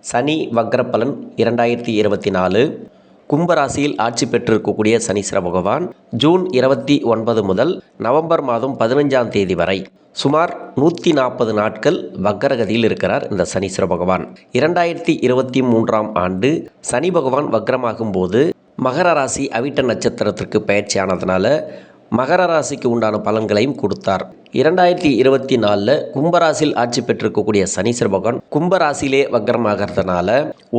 சனி வக்ரப்பலன் 2024 கும்பராசியில் ஆட்சி பெற்றிருக்கக்கூடிய சனீஸ்வர பகவான் ஜூன் 29 முதல் நவம்பர் மாதம் 15ஆம் தேதி வரை சுமார் 140 நாட்கள் வக்ரகதியில் இருக்கிறார். இந்த சனீஸ்வர பகவான் 2023ஆம் ஆண்டு சனி பகவான் வக்ரமாகும் போது மகர ராசி அவிட்ட நட்சத்திரத்திற்கு பயிற்சியானதுனால மகர ராசிக்கு உண்டான பலன்களையும் கொடுத்தார். 2024 கும்பராசியில் ஆட்சி பெற்றிருக்கக்கூடிய சனீஸ்வர பகவான் கும்பராசியிலே வக்ரமாகிறதுனால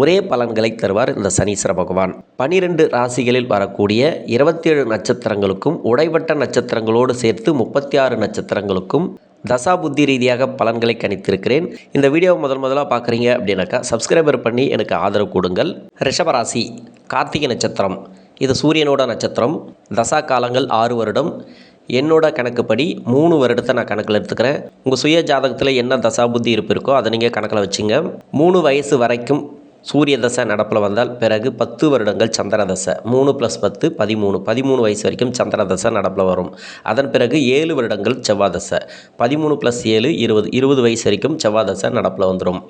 ஒரே பலன்களை தருவார். இந்த சனீஸ்வர பகவான் 12 ராசிகளில் வரக்கூடிய 27 நட்சத்திரங்களுக்கும் உடைவட்ட நட்சத்திரங்களோடு சேர்த்து 36 நட்சத்திரங்களுக்கும் தசா புத்தி ரீதியாக பலன்களை கணித்திருக்கிறேன். இந்த வீடியோவை முதலாக பார்க்குறீங்க அப்படின்னாக்கா சப்ஸ்கிரைபர் பண்ணி எனக்கு ஆதரவு கொடுங்கள். ரிஷபராசி கார்த்திகை நட்சத்திரம், இது சூரியனோட நட்சத்திரம். தசா காலங்கள் 6 வருடம். என்னோட கணக்குப்படி 3 வருடத்தை நான் கணக்கில் எடுத்துக்கிறேன். உங்கள் சுய ஜாதகத்தில் என்ன தசா புத்தி இருப்பு இருக்கோ அதை நீங்கள் கணக்கில் வச்சுங்க. 3 வயசு வரைக்கும் சூரிய தசை நடப்பில் வந்தால் பிறகு 10 வருடங்கள் சந்திர தசை, 3 + 10 13 வயசு வரைக்கும் சந்திர தசை நடப்பில் வரும். அதன் பிறகு 7 வருடங்கள் செவ்வாய் தசை, 13 + 7 20 வயசு வரைக்கும் செவ்வாய் தசை நடப்பில் வந்துடும்.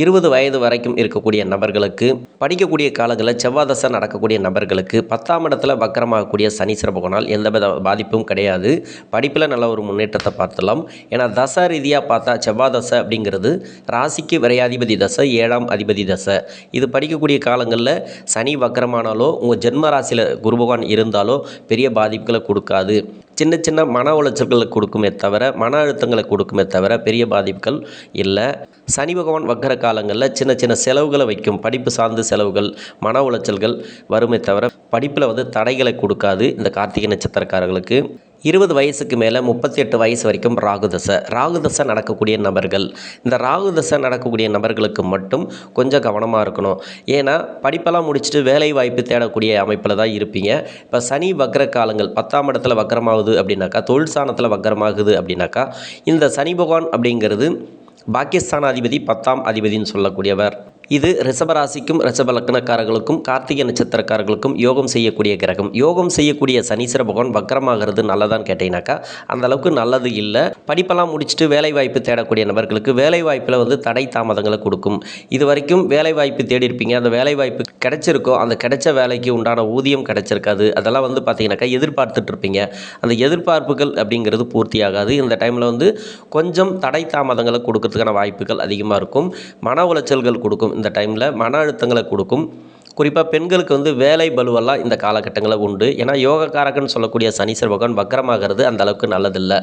20 வயது வரைக்கும் இருக்கக்கூடிய நபர்களுக்கு படிக்கக்கூடிய காலங்களில் செவ்வாய் தசை நடக்கக்கூடிய நபர்களுக்கு 10ஆம் இடத்துல வக்ரமாகக்கூடிய சனீஸ்வர பகவானால் எந்தவித பாதிப்பும் கிடையாது. படிப்பில் நல்ல ஒரு முன்னேற்றத்தை பார்த்துலாம். ஏன்னா தசை ரீதியாக பார்த்தா செவ்வாய் தசை அப்படிங்கிறது ராசிக்கு விரையாதிபதி தசை, 7ஆம் அதிபதி தசை. இது படிக்கக்கூடிய காலங்களில் சனி வக்ரமானாலோ உங்கள் ஜென்ம ராசியில் குரு பகவான் இருந்தாலோ பெரிய பாதிப்புகளை கொடுக்காது. சின்ன சின்ன மன உளைச்சல்களை கொடுக்குமே தவிர, மன அழுத்தங்களை கொடுக்குமே தவிர பெரிய பாதிப்புகள் இல்லை. சனி பகவான் வக்ர காலங்களில் சின்ன சின்ன செலவுகளை வைக்கும். படிப்பு சார்ந்த செலவுகள், மன உளைச்சல்கள் வருமே தவிர படிப்பில் தடைகளை கொடுக்காது. இந்த கார்த்திகை நட்சத்திரக்காரர்களுக்கு 20 வயசுக்கு மேலே 38 வயசு வரைக்கும் ராகு தசை நடக்கக்கூடிய நபர்கள், இந்த ராகு தசை நடக்கக்கூடிய நபர்களுக்கு மட்டும் கொஞ்சம் கவனமாக இருக்கணும். ஏன்னா படிப்பெல்லாம் முடிச்சுட்டு வேலை வாய்ப்பு தேடக்கூடிய அமைப்பில் தான் இருப்பீங்க. இப்போ சனி வக்ர காலங்கள் 10ஆம் இடத்துல வக்ரமாகுது அப்படின்னாக்கா, தொழில் ஸ்தானத்தில் வக்ரமாகுது அப்படின்னாக்கா, இந்த சனி பகவான் அப்படிங்கிறது பாக்கியஸ்தானாதிபதி 10ஆம் அதிபதினு சொல்லக்கூடியவர். இது ரிஷபராசிக்கும் ரிஷப லக்னக்காரர்களுக்கும் கார்த்திகை நட்சத்திரக்காரர்களுக்கும் யோகம் செய்யக்கூடிய கிரகம். யோகம் செய்யக்கூடிய சனீஸ்வர பகவான் வக்ரமாகிறது நல்லதான்னு கேட்டீங்கன்னாக்கா அந்த அளவுக்கு நல்லது இல்லை. படிப்பெல்லாம் முடிச்சுட்டு வேலைவாய்ப்பு தேடக்கூடிய நபர்களுக்கு வேலைவாய்ப்பில் தடை தாமதங்களை கொடுக்கும். இது வரைக்கும் வேலைவாய்ப்பு தேடி இருப்பீங்க, அந்த வேலைவாய்ப்பு கிடைச்சிருக்கோ, அந்த கிடைச்ச வேலைக்கு உண்டான ஊதியம் கிடைச்சிருக்காது. அதெல்லாம் பார்த்தீங்கன்னாக்கா எதிர்பார்த்துட்டு இருப்பீங்க. அந்த எதிர்பார்ப்புகள் அப்படிங்கிறது பூர்த்தியாகாது. இந்த டைமில் கொஞ்சம் தடை தாமதங்களை கொடுக்கறதுக்கான வாய்ப்புகள் அதிகமாக இருக்கும். மன உளைச்சல்கள் கொடுக்கும். இந்த டைமில் மன அழுத்தங்களை கொடுக்கும். குறிப்பாக பெண்களுக்கு வேலை பலுவெல்லாம் இந்த காலகட்டங்களில் உண்டு. ஏன்னா யோகக்காரகன்னு சொல்லக்கூடிய சனீஸ்வர பகவான் வக்ரமாகிறது அந்த அளவுக்கு நல்லதில்லை.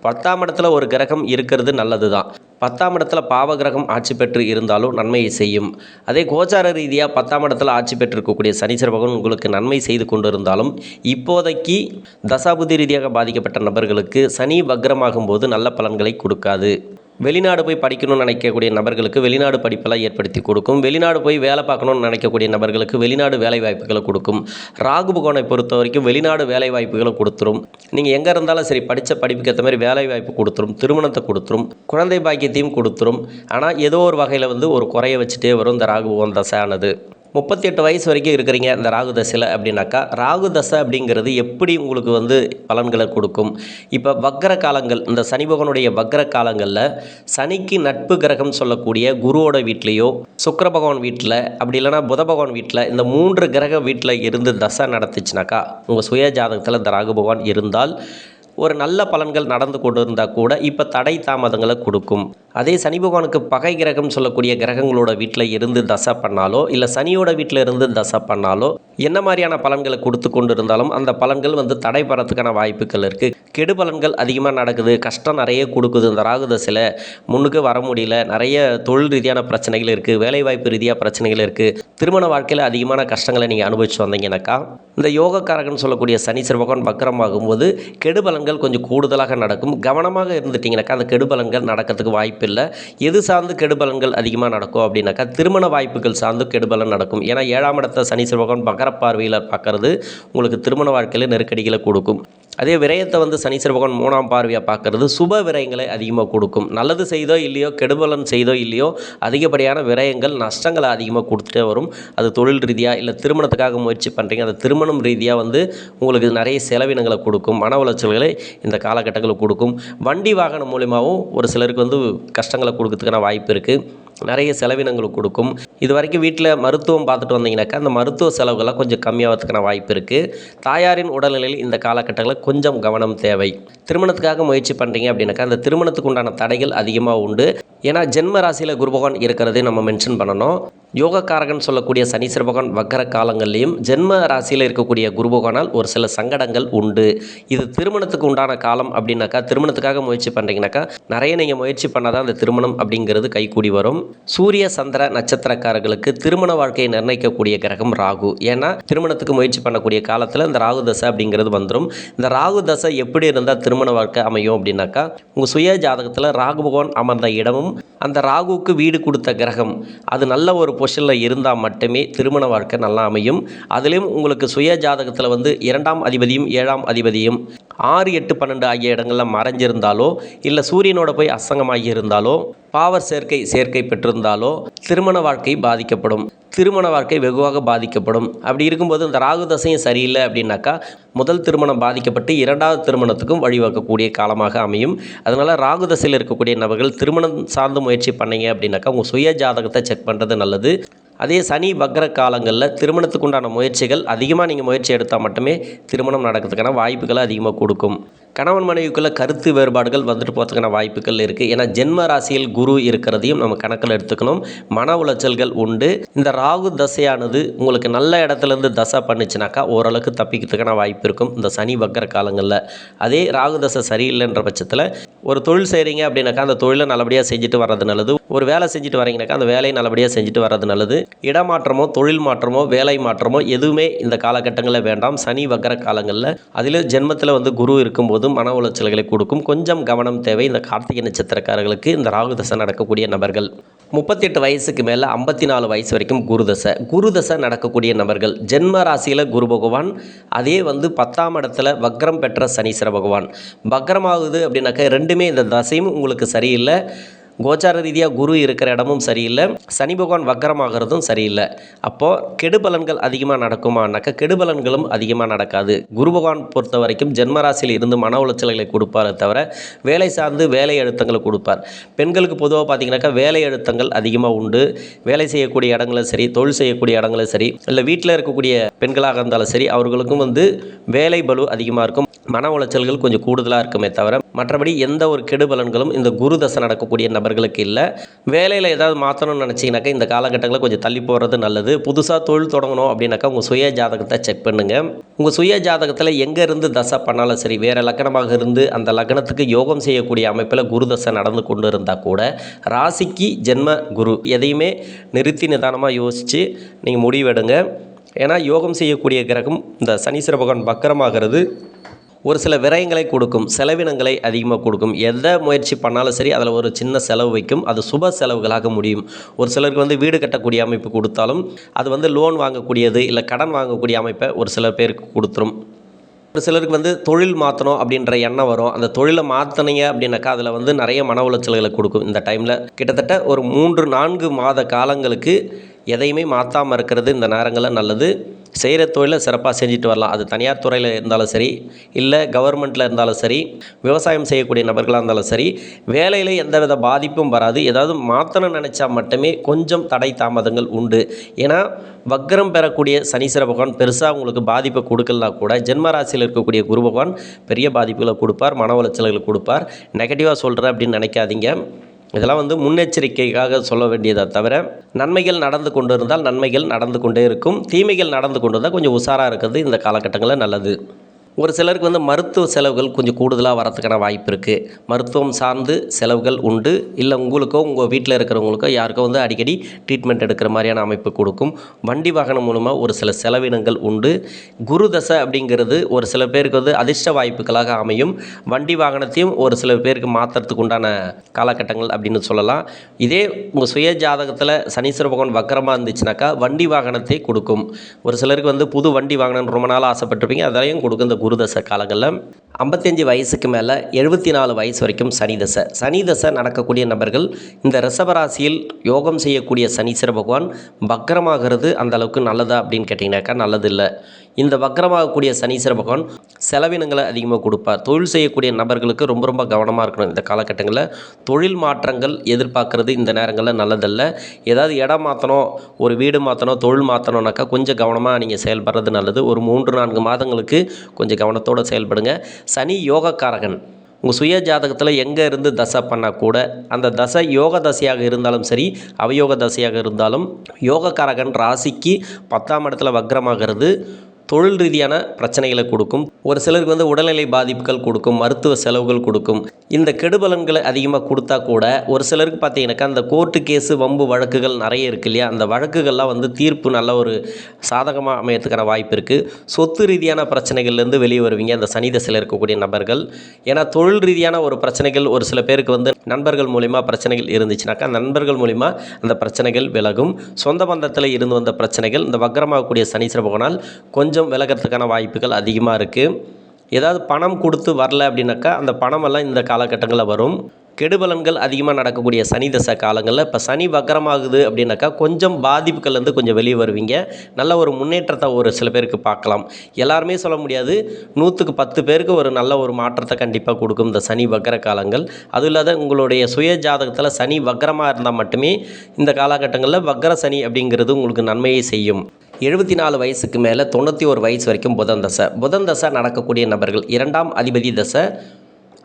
10ஆம் இடத்துல ஒரு கிரகம் இருக்கிறது நல்லது தான். 10ஆம் இடத்துல பாவ கிரகம் ஆட்சி பெற்று இருந்தாலும் நன்மையை செய்யும். அதே கோச்சார ரீதியாக 10ஆம் இடத்துல ஆட்சி பெற்றிருக்கக்கூடிய சனீஸ்வர பகவான் உங்களுக்கு நன்மை செய்து கொண்டு இருந்தாலும் இப்போதைக்கு தசாபுதி ரீதியாக பாதிக்கப்பட்ட நபர்களுக்கு சனி வக்ரமாகும் போது நல்ல பலன்களை கொடுக்காது. வெளிநாடு போய் படிக்கணும்னு நினைக்கக்கூடிய நபர்களுக்கு வெளிநாடு படிப்பெல்லாம் ஏற்படுத்தி கொடுக்கும். வெளிநாடு போய் வேலை பார்க்கணும்னு நினைக்கக்கூடிய நபர்களுக்கு வெளிநாடு வேலை வாய்ப்புகளை கொடுக்கும். ராகு பகவானை பொறுத்த வரைக்கும் வெளிநாடு வேலை வாய்ப்புகளை கொடுத்துரும். நீங்கள் எங்கே இருந்தாலும் சரி படித்த படிப்புக்கு ஏற்ற மாதிரி வேலை வாய்ப்பு கொடுத்துரும், திருமணத்தை கொடுத்துரும், குழந்தை பாக்கியத்தையும் கொடுத்துரும். ஆனால் ஏதோ ஒரு வகையில் ஒரு குறைய வச்சுட்டே வரும் இந்த ராகு பகவான் தசை ஆனது. 38 வயசு வரைக்கும் இருக்கிறீங்க இந்த ராகு தசையில் அப்படின்னாக்கா, ராகு தசை அப்படிங்கிறது எப்படி உங்களுக்கு பலன்களை கொடுக்கும்? இப்போ வக்ர காலங்கள், இந்த சனி பகவானுடைய வக்ர காலங்களில் சனிக்கு நட்பு கிரகம் சொல்லக்கூடிய குருவோட வீட்லேயோ, சுக்கிர பகவான் வீட்டில், அப்படி இல்லைனா புத பகவான் வீட்டில், இந்த 3 கிரக வீட்டில் இருந்து தசை நடத்துச்சுனாக்கா உங்கள் சுய ஜாதகத்தில் இந்த ராகு பகவான் இருந்தால் ஒரு நல்ல பலன்கள் நடந்து கொண்டு இருந்தால் கூட இப்போ தடை தாமதங்களை கொடுக்கும். அதே சனி பகவானுக்கு பகை கிரகம் சொல்லக்கூடிய கிரகங்களோட வீட்டில் இருந்து தசை பண்ணாலோ, இல்லை சனியோட வீட்டில் இருந்து தசை பண்ணாலோ, என்ன மாதிரியான பலன்களை கொடுத்து கொண்டு இருந்தாலும் அந்த பலன்கள் தடை பெறத்துக்கான வாய்ப்புகள் இருக்குது. கெடு பலன்கள் அதிகமாக நடக்குது, கஷ்டம் நிறைய கொடுக்குது. இந்த ராகு தசையில் முன்னுக்கு வர முடியல, நிறைய தொழில் ரீதியான பிரச்சனைகள் இருக்குது, வேலைவாய்ப்பு ரீதியாக பிரச்சனைகள் இருக்குது, திருமண வாழ்க்கையில் அதிகமான கஷ்டங்களை நீங்கள் அனுபவிச்சு வந்தீங்கன்னாக்கா இந்த யோகக்காரகன் சொல்லக்கூடிய சனீஸ்வர பகவான் வக்ரமாகும்போது கெடு பலன்கள் கொஞ்சம் கூடுதலாக நடக்கும். கவனமாக இருந்துட்டிங்கனாக்கா அந்த கெடு பலன்கள் நடக்கிறதுக்கு வாய்ப்பு இல்லை. எது சார்ந்து கெடுபலன்கள் அதிகமாக நடக்கும் அப்படின்னாக்கா திருமண வாய்ப்புகள் சார்ந்து கெடுபலன் நடக்கும். ஏன்னா 7ஆம் இடத்தை சனீஸ்வர பகவான் மகர பார்வையில் பார்க்கறது உங்களுக்கு திருமண வாழ்க்கையில் நெருக்கடிகளை கொடுக்கும். அதே விரயத்தை சனீஸ்வர பகவான் 3ஆம் பார்வையாக பார்க்கறது சுப விரயங்களை அதிகமாக கொடுக்கும். நல்லது செய்தோ இல்லையோ, கெடுபலன் செய்தோ இல்லையோ, அதிகப்படியான விரயங்கள் நஷ்டங்களை அதிகமாக கொடுத்துட்டே வரும். அது தொழில் ரீதியாக இல்லை திருமணத்துக்காக முயற்சி பண்ணுறீங்க, அந்த திருமணம் ரீதியாக உங்களுக்கு நிறைய செலவினங்களை கொடுக்கும், மன உளைச்சல்களை இந்த காலகட்டங்களில் கொடுக்கும். வண்டி வாகனம் மூலிமாவும் ஒரு சிலருக்கு கஷ்டங்களை கொடுக்கறதுக்கான வாய்ப்பு இருக்குது. நிறைய செலவினங்கள் கொடுக்கும். இது வரைக்கும் வீட்டில் மருத்துவம் பார்த்துட்டு வந்தீங்கன்னாக்கா அந்த மருத்துவ செலவுகள்லாம் கொஞ்சம் கம்மியாகிறதுக்கான வாய்ப்பு இருக்குது. தாயாரின் உடல்நிலையில் இந்த காலகட்டங்களில் கொஞ்சம் கவனம் தேவை. திருமணத்துக்காக முயற்சி பண்ணுறீங்க அப்படின்னாக்கா அந்த திருமணத்துக்கு உண்டான தடைகள் அதிகமாக உண்டு. ஏன்னா ஜென்ம ராசியில் குரு பகவான் இருக்கிறதே நம்ம மென்ஷன் பண்ணணும். யோகக்காரகன் சொல்லக்கூடிய சனீஸ்வர பகவான் வக்கர காலங்கள்லேயும் ஜென்ம ராசியில் இருக்கக்கூடிய குரு பகவானால் ஒரு சில சங்கடங்கள் உண்டு. இது திருமணத்துக்கு உண்டான காலம் அப்படின்னாக்கா திருமணத்துக்காக முயற்சி பண்ணுறீங்கனாக்கா நிறைய நீங்கள் முயற்சி பண்ணாதான் அந்த திருமணம் அப்படிங்கிறது கைகூடி வரும். சூரிய சந்திர நட்சத்திரக்காரர்களுக்கு திருமண வாழ்க்கையை நிர்ணயிக்கக்கூடிய கிரகம் ராகு. ஏன்னா திருமணத்துக்கு முயற்சி பண்ணக்கூடிய காலத்தில் இந்த ராகு தசை அப்படிங்கிறது வந்துடும். இந்த ராகு தசை எப்படி இருந்தால் திருமண வாழ்க்கை அமையும் அப்படின்னாக்கா உங்கள் சுய ஜாதகத்தில் ராகு பகவான் அமர்ந்த இடமும் அந்த ராகுவுக்கு வீடு கொடுத்த கிரகம் அது நல்ல ஒரு பொசிஷனில் இருந்தால் மட்டுமே திருமண வாழ்க்கை நல்லா அமையும். அதுலேயும் உங்களுக்கு சுய ஜாதகத்தில் 2ஆம் அதிபதியும் 7ஆம் அதிபதியும் 6, 8, 12 ஆகிய இடங்களில் மறைஞ்சிருந்தாலோ இல்லை சூரியனோட போய் அசங்கமாகி இருந்தாலோ பாவர் சேர்க்கை பெற்றிருந்தாலோ திருமண வாழ்க்கை பாதிக்கப்படும். திருமண வாழ்க்கை வெகுவாக பாதிக்கப்படும். அப்படி இருக்கும்போது இந்த ராகு தசையும் சரியில்லை அப்படின்னாக்கா முதல் திருமணம் பாதிக்கப்பட்டு 2வது திருமணத்துக்கும் வழிவகுக்கக்கூடிய காலமாக அமையும். அதனால் ராகு தசையில் இருக்கக்கூடிய நபர்கள் திருமணம் சார்ந்து முயற்சி பண்ணீங்க அப்படின்னாக்கா உங்கள் சுய ஜாதகத்தை செக் பண்ணுறது நல்லது. அதே சனி வக்ர காலங்களில் திருமணத்துக்கு உண்டான முயற்சிகள் அதிகமாக நீங்கள் முயற்சி எடுத்தால் மட்டுமே திருமணம் நடக்கிறதுக்கான வாய்ப்புகளை அதிகமாக கொடுக்கும். கணவன் மனைவிக்குள்ள கருத்து வேறுபாடுகள் வந்துட்டு போகிறதுக்கான வாய்ப்புகள் இருக்குது. ஏன்னா ஜென்ம ராசியில் குரு இருக்கிறதையும் நம்ம கணக்கில் எடுத்துக்கணும். மன உளைச்சல்கள் உண்டு. இந்த ராகு தசையானது உங்களுக்கு நல்ல இடத்துலேருந்து தசை பண்ணிச்சுனாக்கா ஓரளவுக்கு தப்பிக்கிறதுக்கான வாய்ப்பு இருக்கும் இந்த சனி வக்ர காலங்களில். அதே ராகு தசை சரியில்லைன்ற பட்சத்தில் ஒரு தொழில் செய்கிறீங்க அப்படின்னாக்கா அந்த தொழிலை நல்லபடியாக செஞ்சுட்டு வர்றது நல்லது. ஒரு வேலை செஞ்சுட்டு வரீங்கனாக்கா அந்த வேலையை நல்லபடியாக செஞ்சுட்டு வர்றது நல்லது. இடமாற்றமோ தொழில் மாற்றமோ வேலை மாற்றமோ எதுவுமே இந்த காலகட்டங்களில் வேண்டாம். சனி வக்ர காலங்களில் அதில் ஜென்மத்தில் குரு இருக்கும்போது மன உளைச்சல்களை கொடுக்கும். கொஞ்சம் கவனம் தேவை இந்த கார்த்திகை நட்சத்திரக்காரர்களுக்கு. இந்த ராகு தசை நடக்கக்கூடிய நபர்கள் 38 வயசுக்கு மேலே 54 வயசு வரைக்கும் குரு தசை நடக்கக்கூடிய நபர்கள் ஜென்ம ராசியில் குரு பகவான் அதே 10ஆம் இடத்துல வக்ரம் பெற்ற சனீஸ்வர பகவான் வக்ரமாகுது அப்படின்னாக்கா ரெண்டுமே இந்த தசையும் உங்களுக்கு சரியில்லை. கோச்சார ரீதியாக குரு இருக்கிற இடமும் சரியில்லை. சனி பகவான் வக்கரமாகிறதும் சரியில்லை. அப்போது கெடுபலன்கள் அதிகமாக நடக்குமானாக்கா கெடுபலன்களும் அதிகமாக நடக்காது. குரு பகவான் பொறுத்த வரைக்கும் ஜென்மராசியில் இருந்து மன உளைச்சல்களை கொடுப்பாரே தவிர வேலை சார்ந்து வேலை அழுத்தங்களை கொடுப்பார். பெண்களுக்கு பொதுவாக பார்த்திங்கனாக்கா வேலை அழுத்தங்கள் அதிகமாக உண்டு. வேலை செய்யக்கூடிய இடங்களும் சரி தொழில் செய்யக்கூடிய இடங்களும் சரி இல்லை வீட்டில் இருக்கக்கூடிய பெண்களாக இருந்தாலும் சரி அவர்களுக்கும் வேலை பளு அதிகமாக இருக்கும். மன உளைச்சல்கள் கொஞ்சம் கூடுதலாக இருக்குமே தவிர மற்றபடி எந்த ஒரு கெடுபலன்களும் இந்த குரு தசை நடக்கக்கூடிய நபர்களுக்கு இல்லை. வேலையில் ஏதாவது மாற்றணும்னு நினச்சிங்கனாக்கா இந்த காலகட்டங்களில் கொஞ்சம் தள்ளி போகிறது நல்லது. புதுசாக தொழில் தொடங்கணும் அப்படின்னாக்கா உங்கள் சுய ஜாதகத்தை செக் பண்ணுங்கள். உங்கள் சுய ஜாதகத்தில் எங்கே இருந்து தசை பண்ணாலும் சரி வேறு லக்னமாக இருந்து அந்த லக்னத்துக்கு யோகம் செய்யக்கூடிய அமைப்பில் குரு தசை நடந்து கொண்டு இருந்தால் கூட ராசிக்கு ஜென்ம குரு எதையுமே நிறுத்தி நிதானமாக யோசித்து நீங்கள் முடிவெடுங்க. ஏன்னா யோகம் செய்யக்கூடிய கிரகம் இந்த சனீஸ்வர பகவான் வக்கரமாகிறது ஒரு சில விரயங்களை கொடுக்கும். செலவினங்களை அதிகமாக கொடுக்கும். எதை முயற்சி பண்ணாலும் சரி அதில் ஒரு சின்ன செலவு வைக்கும். அது சுப செலவுகளாக முடியும். ஒரு சிலருக்கு வீடு கட்டக்கூடிய அமைப்பு கொடுத்தாலும் அது லோன் வாங்கக்கூடியது இல்லை கடன் வாங்கக்கூடிய அமைப்பை ஒரு சில பேருக்கு கொடுத்துரும். ஒரு சிலருக்கு தொழில் மாற்றணும் அப்படின்ற எண்ணம் வரும். அந்த தொழிலை மாற்றினீங்க அப்படின்னாக்கா அதில் நிறைய மன உளைச்சல்களை கொடுக்கும். இந்த டைமில் கிட்டத்தட்ட ஒரு 3-4 மாத காலங்களுக்கு எதையுமே மாற்றாமல் இருக்கிறது இந்த நேரங்களில் நல்லது. செய்கிற தொழிலை சிறப்பாக செஞ்சுட்டு வரலாம். அது தனியார் துறையில் இருந்தாலும் சரி இல்லை கவர்மெண்ட்டில் இருந்தாலும் சரி விவசாயம் செய்யக்கூடிய நபர்களாக இருந்தாலும் சரி வேலையில் எந்தவித பாதிப்பும் வராது. ஏதாவது மாற்றணும்னு நினச்சா மட்டுமே கொஞ்சம் தடை தாமதங்கள் உண்டு. ஏன்னா வக்ரம் பெறக்கூடிய சனீஸ்வர பகவான் பெருசாக உங்களுக்கு பாதிப்பை கொடுக்கலனா கூட ஜென்மராசியில் இருக்கக்கூடிய குரு பகவான் பெரிய பாதிப்புகளை கொடுப்பார். மன உளைச்சல்களை கொடுப்பார். நெகட்டிவாக சொல்கிறேன் அப்படின்னு நினைக்காதீங்க. இதெல்லாம் முன்னெச்சரிக்கைக்காக சொல்ல வேண்டியதை தவிர நன்மைகள் நடந்து கொண்டு இருந்தால் நன்மைகள் நடந்து கொண்டே இருக்கும். தீமைகள் நடந்து கொண்டு இருந்தால் கொஞ்சம் உஷாராக இருக்கிறது இந்த காலகட்டங்களில் நல்லது. ஒரு சிலருக்கு மருத்துவ செலவுகள் கொஞ்சம் கூடுதலாக வரதுக்கான வாய்ப்பு இருக்குது. மருத்துவம் சார்ந்து செலவுகள் உண்டு. இல்லை உங்களுக்கோ உங்கள் வீட்டில் இருக்கிறவங்களுக்கோ யாருக்கோ அடிக்கடி ட்ரீட்மெண்ட் எடுக்கிற மாதிரியான அமைப்பு கொடுக்கும். வண்டி வாகனம் மூலமாக ஒரு சில செலவினங்கள் உண்டு. குரு தசை அப்படிங்கிறது ஒரு சில பேருக்கு அதிர்ஷ்ட வாய்ப்புகளாக அமையும். வண்டி வாகனத்தையும் ஒரு சில பேருக்கு மாற்றுறதுக்கு உண்டான காலகட்டங்கள் அப்படின்னு சொல்லலாம். இதே உங்கள் சுய ஜாதகத்தில் சனீஸ்வர பகவான் வக்கரமாக இருந்துச்சுனாக்கா வண்டி வாகனத்தை கொடுக்கும். ஒரு சிலருக்கு புது வண்டி வாங்கணும்னு ரொம்ப நாள் ஆசைப்பட்டிருப்பீங்க. அதையும் கொடுக்கும் இந்த குரு தசை காலங்களில் 55 வயசுக்கு மேலே 74 வயசு வரைக்கும் சனி தசை. சனி தசை நடக்கக்கூடிய நபர்கள் இந்த ரிஷபராசியில் யோகம் செய்யக்கூடிய சனீஸ்வர பகவான் வக்ரமாகிறது அந்த அளவுக்கு நல்லதா அப்படின்னு கேட்டிங்கனாக்கா நல்லது இல்லை. இந்த வக்ரமாகக்கூடிய சனீஸ்வர பகவான் செலவினங்களை அதிகமாக கொடுப்பார். தொழில் செய்யக்கூடிய நபர்களுக்கு ரொம்ப ரொம்ப கவனமாக இருக்கணும். இந்த காலகட்டங்களில் தொழில் மாற்றங்கள் எதிர்பார்க்குறது இந்த நேரங்களில் நல்லதல்ல. ஏதாவது இடம் மாற்றணும், ஒரு வீடு மாற்றணும், தொழில் மாற்றணுன்னாக்கா கொஞ்சம் கவனமாக நீங்கள் செயல்படுறது நல்லது. ஒரு 3-4 மாதங்களுக்கு கொஞ்சம் கவனத்தோடு செயல்படுங்க. சனி யோகக்காரகன். உங்கள் சுய ஜாதகத்தில் எங்கே இருந்து தசை பண்ணால் கூட அந்த தசை யோக தசையாக இருந்தாலும் சரி, அவயோக தசையாக இருந்தாலும் யோகக்காரகன் ராசிக்கு 10ஆம் இடத்துல வக்ரமாகிறது தொழில் ரீதியான பிரச்சனைகளை கொடுக்கும். ஒரு சிலருக்கு உடல்நிலை பாதிப்புகள் கொடுக்கும், மருத்துவ செலவுகள் கொடுக்கும். இந்த கெடுபலன்களை அதிகமாக கொடுத்தா கூட ஒரு சிலருக்கு பார்த்தீங்கன்னாக்கா அந்த கோர்ட்டு கேஸு வம்பு வழக்குகள் நிறைய இருக்குது இல்லையா, அந்த வழக்குகள்லாம் தீர்ப்பு நல்ல ஒரு சாதகமாக அமையத்துக்கான வாய்ப்பு இருக்குது. சொத்து ரீதியான பிரச்சனைகள்லேருந்து வெளியே வருவீங்க அந்த சனி தசையில் இருக்கக்கூடிய நபர்கள். ஏன்னா தொழில் ரீதியான ஒரு பிரச்சனைகள் ஒரு சில பேருக்கு நண்பர்கள் மூலிமா பிரச்சனைகள் இருந்துச்சுனாக்கா நண்பர்கள் மூலிமா அந்த பிரச்சனைகள் விலகும். சொந்த பந்தத்தில் இருந்து வந்த பிரச்சனைகள் இந்த வக்ரமாகக்கூடிய சனீஸ்வர பகவானால் கொஞ்சம் விலகிறதுக்கான வாய்ப்புகள் அதிகமாக இருக்குது. ஏதாவது பணம் கொடுத்து வரல அப்படின்னாக்கா அந்த பணமெல்லாம் இந்த காலகட்டங்களில் வரும். கெடுபலன்கள் அதிகமாக நடக்கக்கூடிய சனி தசை காலங்களில் இப்போ சனி வக்ரமாகுது அப்படின்னாக்கா கொஞ்சம் பாதிப்புகள்லேருந்து கொஞ்சம் வெளியே வருவீங்க. நல்ல ஒரு முன்னேற்றத்தை ஒரு சில பேருக்கு பார்க்கலாம். எல்லாருமே சொல்ல முடியாது, 100க்கு 10 பேருக்கு ஒரு நல்ல ஒரு மாற்றத்தை கண்டிப்பாக கொடுக்கும் இந்த சனி வக்ர காலங்கள். அதுவும் இல்லாத உங்களுடைய சுய ஜாதகத்தில் சனி வக்ரமாக இருந்தால் மட்டுமே இந்த காலகட்டங்களில் வக்ர சனி அப்படிங்கிறது உங்களுக்கு நன்மையை செய்யும். 74 வயசுக்கு மேலே 91 வயசு வரைக்கும் புதன் தசை. புதன் தசை நடக்கக்கூடிய நபர்கள் 2ஆம் அதிபதி தசை,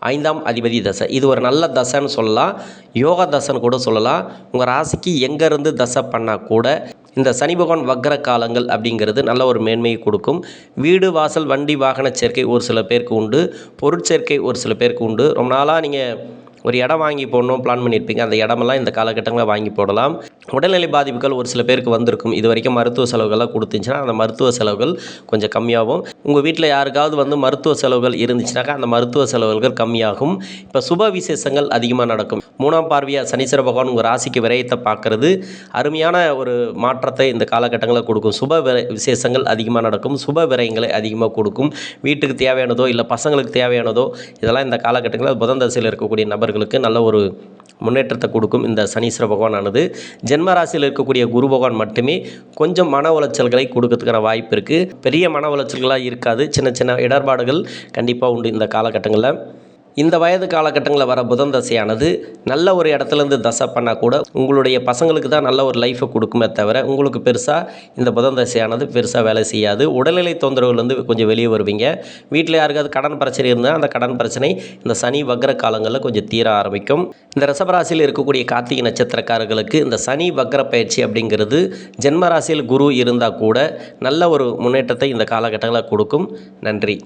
5ஆம் அதிபதி தசை. இது ஒரு நல்ல தசைன்னு சொல்லலாம், யோகா தசைன்னு கூட சொல்லலாம். உங்கள் ராசிக்கு எங்கேருந்து தசை பண்ணால் கூட இந்த சனி பகவான் வக்ர காலங்கள் அப்படிங்கிறது நல்ல ஒரு மேன்மையை கொடுக்கும். வீடு வாசல் வண்டி வாகன சேர்க்கை ஒரு சில பேருக்கு உண்டு, பொருட்சேர்க்கை ஒரு சில பேருக்கு உண்டு. ரொம்ப நாளாக நீங்கள் ஒரு இடம் வாங்கி போடணும் பிளான் பண்ணியிருப்பீங்க, அந்த இடமெல்லாம் இந்த காலகட்டங்களில் வாங்கி போடலாம். உடல்நிலை பாதிப்புகள் ஒரு சில பேருக்கு வந்திருக்கும். இது வரைக்கும் மருத்துவ செலவுகள்லாம் கொடுத்துச்சுன்னா அந்த மருத்துவ செலவுகள் கொஞ்சம் கம்மியாகும். உங்கள் வீட்டில் யாருக்காவது மருத்துவ செலவுகள் இருந்துச்சுனாக்கா அந்த மருத்துவ செலவுகள் கம்மியாகும். இப்போ சுப விசேஷங்கள் அதிகமாக நடக்கும். 3ஆம் பார்வையாக சனீஸ்வர பகவான் உங்கள் ராசிக்கு விரயத்தை பார்க்குறது அருமையான ஒரு மாற்றத்தை இந்த காலகட்டங்களில் கொடுக்கும். சுப விசேஷங்கள் அதிகமாக நடக்கும், சுப விரயங்களை அதிகமாக கொடுக்கும். வீட்டுக்கு தேவையானதோ இல்லை பசங்களுக்கு தேவையானதோ இதெல்லாம் இந்த காலகட்டங்களில் புதன் தசையில் இருக்கக்கூடிய நபர்களுக்கு நல்ல ஒரு முன்னேற்றத்தை கொடுக்கும். இந்த சனீஸ்வர பகவானானது ஜென்ம ராசியில் இருக்கக்கூடிய குரு பகவான் மட்டுமே கொஞ்சம் மன உளைச்சல்களை கொடுக்கறதுக்கான வாய்ப்பு இருக்குது. பெரிய மன உளைச்சல்களாக இருக்காது, சின்ன சின்ன இடர்பாடுகள் கண்டிப்பாக உண்டு இந்த காலகட்டங்களில். இந்த வயது காலகட்டங்களில் வர புதன் தசையானது நல்ல ஒரு இடத்துலேருந்து தசை பண்ணால் கூட உங்களுடைய பசங்களுக்கு தான் நல்ல ஒரு லைஃப்பை கொடுக்குமே தவிர உங்களுக்கு பெருசாக இந்த புதன் தசையானது பெருசாக வேலை செய்யாது. உடல்நிலை தொந்தரவுலேருந்து கொஞ்சம் வெளியே வருவீங்க. வீட்டில் யாருக்காவது கடன் பிரச்சனை இருந்தால் அந்த கடன் பிரச்சனை இந்த சனி வக்ர காலங்களில் கொஞ்சம் தீர ஆரம்பிக்கும். இந்த ரிஷபராசியில் இருக்கக்கூடிய கார்த்திகை நட்சத்திரக்காரர்களுக்கு இந்த சனி வக்ர பயிற்சி அப்படிங்கிறது ஜென்ம ராசியில் குரு இருந்தால் கூட நல்ல ஒரு முன்னேற்றத்தை இந்த காலகட்டங்களில் கொடுக்கும். நன்றி.